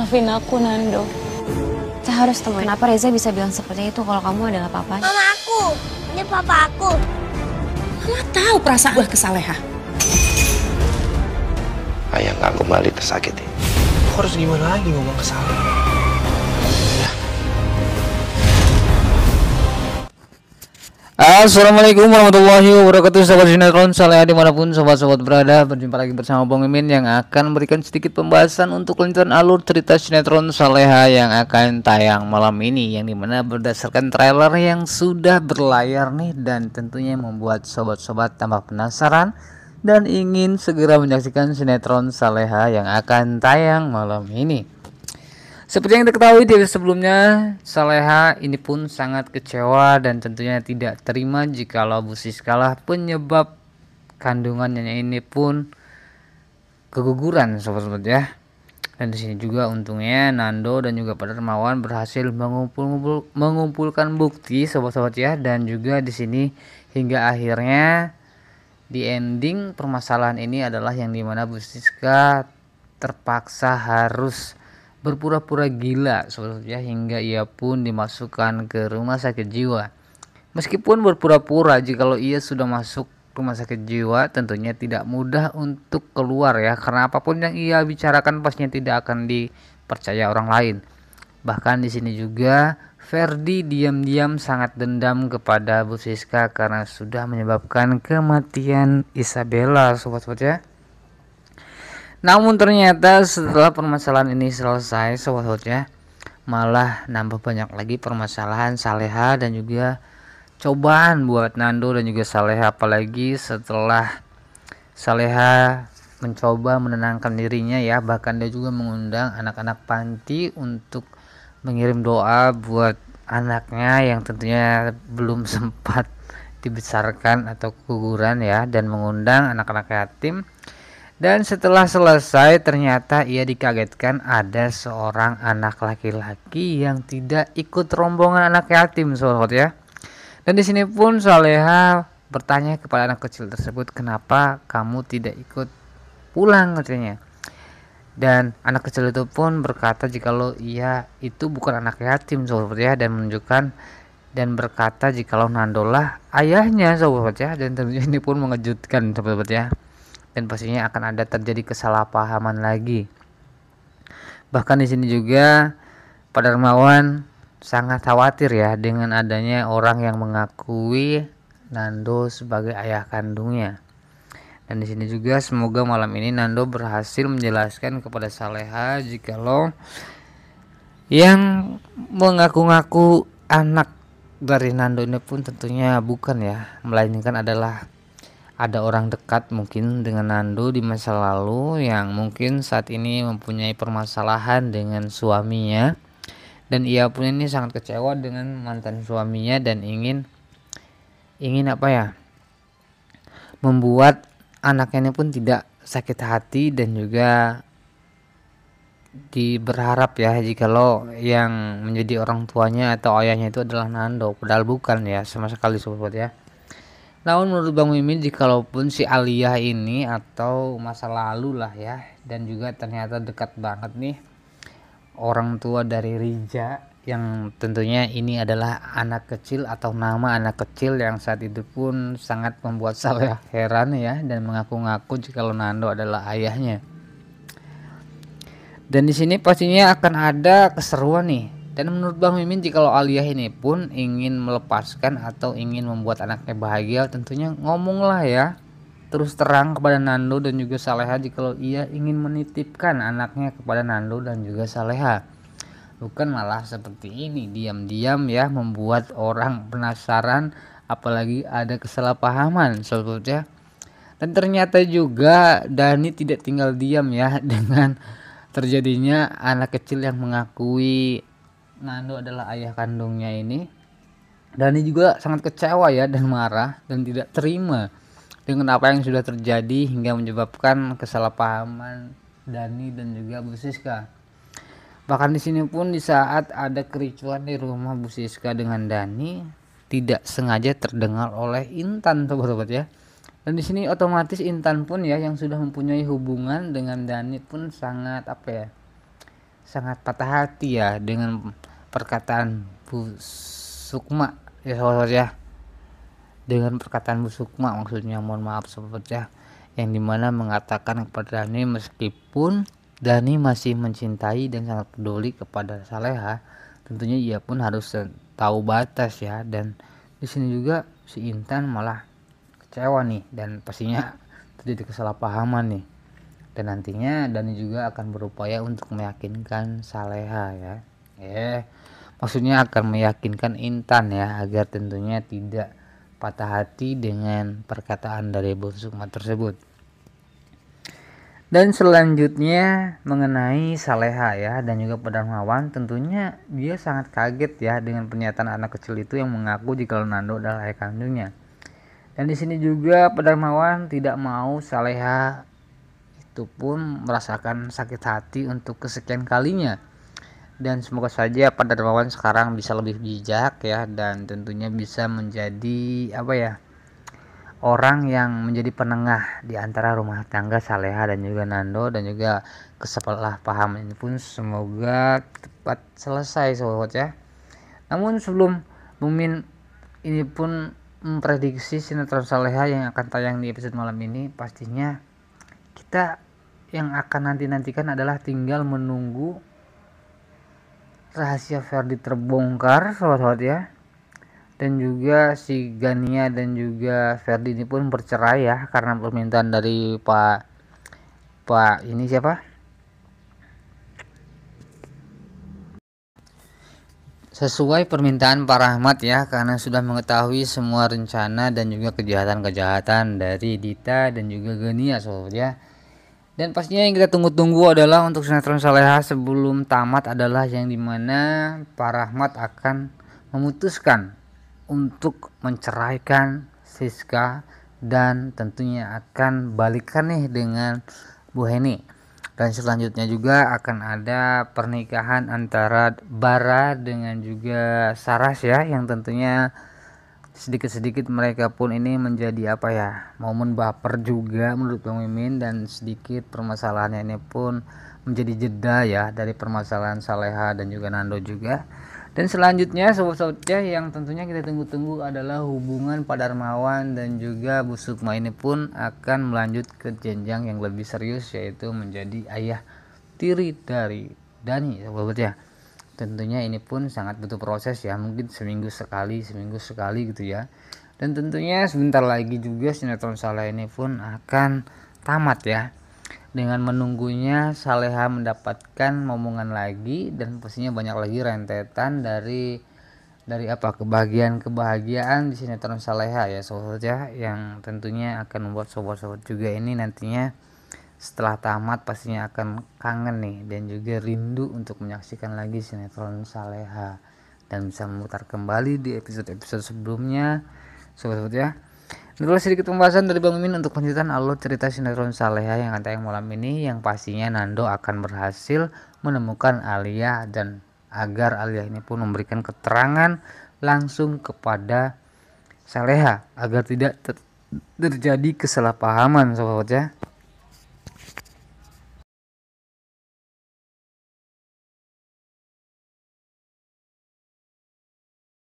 Maafin aku, Nando. Kita harus temuin. Kenapa Reza bisa bilang seperti itu kalau kamu adalah papanya? Mama aku, ini papa aku. Mama tahu perasaan gue ke Saleha. Ayah nggak kembali tersakiti. Harus gimana lagi ngomong ke Saleha? Assalamualaikum warahmatullahi wabarakatuh, sahabat sinetron Saleha dimanapun sobat-sobat berada. Berjumpa lagi bersama Bang Mimin yang akan memberikan sedikit pembahasan untuk kelanjutan alur cerita sinetron Saleha yang akan tayang malam ini, yang dimana berdasarkan trailer yang sudah berlayar nih, dan tentunya membuat sobat-sobat tambah penasaran dan ingin segera menyaksikan sinetron Saleha yang akan tayang malam ini. Seperti yang diketahui di sebelumnya, Saleha ini pun sangat kecewa dan tentunya tidak terima jikalau Bu Siska penyebab kandungannya ini pun keguguran, sobat-sobat ya. Dan di sini juga untungnya Nando dan juga Pak Darmawan berhasil mengumpulkan bukti, sobat-sobat ya, dan juga di sini hingga akhirnya di ending permasalahan ini adalah yang dimana Bu Siska terpaksa harus berpura-pura gila, sobat ya, hingga ia pun dimasukkan ke rumah sakit jiwa. Meskipun berpura-pura, jikalau ia sudah masuk rumah sakit jiwa tentunya tidak mudah untuk keluar ya, karena apapun yang ia bicarakan pastinya tidak akan dipercaya orang lain. Bahkan di sini juga Ferdi diam-diam sangat dendam kepada Bu Siska karena sudah menyebabkan kematian Isabella, sobat-sobat ya. Namun ternyata setelah permasalahan ini selesai, sobat-sobat ya, malah nambah banyak lagi permasalahan Saleha dan juga cobaan buat Nando dan juga Saleha, apalagi setelah Saleha mencoba menenangkan dirinya ya, bahkan dia juga mengundang anak-anak panti untuk mengirim doa buat anaknya yang tentunya belum sempat dibesarkan atau keguguran ya, dan mengundang anak-anak yatim. Dan setelah selesai ternyata ia dikagetkan ada seorang anak laki-laki yang tidak ikut rombongan anak yatim, sobat ya. Dan di sini pun Saleha bertanya kepada anak kecil tersebut, kenapa kamu tidak ikut pulang katanya. Dan anak kecil itu pun berkata jikalau ia itu bukan anak yatim, sobat ya, dan menunjukkan dan berkata jikalau Nandolah ayahnya, sobat ya. Dan tentunya ini pun mengejutkan, sobat ya. Dan pastinya akan ada terjadi kesalahpahaman lagi. Bahkan di sini juga Pak Darmawan sangat khawatir ya dengan adanya orang yang mengakui Nando sebagai ayah kandungnya. Dan di sini juga semoga malam ini Nando berhasil menjelaskan kepada Saleha jikalau yang mengaku-ngaku anak dari Nando ini pun tentunya bukan ya, melainkan adalah ada orang dekat mungkin dengan Nando di masa lalu yang mungkin saat ini mempunyai permasalahan dengan suaminya, dan ia pun ini sangat kecewa dengan mantan suaminya dan ingin apa ya, membuat anaknya ini pun tidak sakit hati dan juga berharap ya jikalau yang menjadi orang tuanya atau ayahnya itu adalah Nando, padahal bukan ya sama sekali, sobat ya. Namun menurut Bang Mimin, jikalaupun si Alia ini atau masa lalu lah ya, dan juga ternyata dekat banget nih orang tua dari Rija, yang tentunya ini adalah anak kecil atau nama anak kecil yang saat itu pun sangat membuat Saleha heran ya, dan mengaku-ngaku jikalau Nando adalah ayahnya. Dan di sini pastinya akan ada keseruan nih. Dan menurut Bang Mimin, jikalau Alia ini pun ingin melepaskan atau ingin membuat anaknya bahagia, tentunya ngomonglah ya terus terang kepada Nando dan juga Saleha jikalau ia ingin menitipkan anaknya kepada Nando dan juga Saleha. Bukan malah seperti ini diam-diam ya, membuat orang penasaran, apalagi ada kesalahpahaman, sobat. Dan ternyata juga Dani tidak tinggal diam ya dengan terjadinya anak kecil yang mengakui Nando adalah ayah kandungnya ini. Dani juga sangat kecewa ya dan marah dan tidak terima dengan apa yang sudah terjadi hingga menyebabkan kesalahpahaman Dani dan juga Bu Siska. Bahkan di sini pun di saat ada kericuan di rumah Bu Siska dengan Dani, tidak sengaja terdengar oleh Intan, sobat-sobat ya. Dan di sini otomatis Intan pun ya yang sudah mempunyai hubungan dengan Dani pun sangat apa ya, sangat patah hati ya dengan perkataan Bu Sukma ya sobat ya. Dengan perkataan Bu Sukma maksudnya, mohon maaf sobat ya, yang dimana mengatakan kepada Dani meskipun Dani masih mencintai dan sangat peduli kepada Saleha, tentunya ia pun harus tahu batas ya. Dan di sini juga si Intan malah kecewa nih dan pastinya terjadi kesalahpahaman nih. Dan nantinya Dani juga akan berupaya untuk meyakinkan Saleha ya. Maksudnya akan meyakinkan Intan ya agar tentunya tidak patah hati dengan perkataan dari Bu Sukma tersebut. Dan selanjutnya mengenai Saleha ya dan juga Pak Darmawan, tentunya dia sangat kaget ya dengan pernyataan anak kecil itu yang mengaku jika Nando adalah ayah kandungnya. Dan di sini juga Pak Darmawan tidak mau Saleha itu pun merasakan sakit hati untuk kesekian kalinya. Dan semoga saja Pak Darmawan sekarang bisa lebih bijak ya, dan tentunya bisa menjadi orang yang menjadi penengah di antara rumah tangga Saleha dan juga Nando, dan juga kesalahpahaman ini pun semoga cepat selesai sobat ya. Namun sebelum Mimin ini pun memprediksi sinetron Saleha yang akan tayang di episode malam ini, pastinya kita yang akan nantikan adalah tinggal menunggu rahasia Ferdi terbongkar sobat-sobat ya, dan juga si Gania dan juga Ferdi ini pun bercerai ya karena permintaan dari Pak ini siapa, sesuai permintaan Pak Rahmat ya, karena sudah mengetahui semua rencana dan juga kejahatan-kejahatan dari Dita dan juga Gania sobat ya. Dan pastinya yang kita tunggu-tunggu adalah untuk sinetron Saleha sebelum tamat adalah yang dimana Pak Rahmat akan memutuskan untuk menceraikan Siska dan tentunya akan balikan nih dengan Bu Heni. Dan selanjutnya juga akan ada pernikahan antara Bara dengan juga Saras ya, yang tentunya sedikit-sedikit mereka pun ini menjadi momen baper juga menurut Bang Mimin, dan sedikit permasalahannya ini pun menjadi jeda ya dari permasalahan Saleha dan juga Nando juga. Dan selanjutnya sobat-sobatnya yang tentunya kita tunggu-tunggu adalah hubungan Pak Darmawan dan juga Bu Sukma ini pun akan melanjut ke jenjang yang lebih serius, yaitu menjadi ayah tiri dari Dani sobat-sobatnya. Tentunya ini pun sangat butuh proses ya, mungkin seminggu sekali gitu ya. Dan tentunya sebentar lagi juga sinetron Saleha ini pun akan tamat ya, dengan menunggunya Saleha mendapatkan momongan lagi, dan pastinya banyak lagi rentetan dari kebahagiaan di sinetron Saleha ya sobat ya, yang tentunya akan membuat sobat-sobat juga ini nantinya setelah tamat pastinya akan kangen nih dan juga rindu untuk menyaksikan lagi sinetron Saleha dan bisa memutar kembali di episode-episode sebelumnya sobat-sobat ya. Itulah sedikit pembahasan dari Bang Mimin untuk lanjutan alur cerita sinetron Saleha yang akan tayang malam ini, yang pastinya Nando akan berhasil menemukan Alia dan agar Alia ini pun memberikan keterangan langsung kepada Saleha agar tidak terjadi kesalahpahaman sobat ya.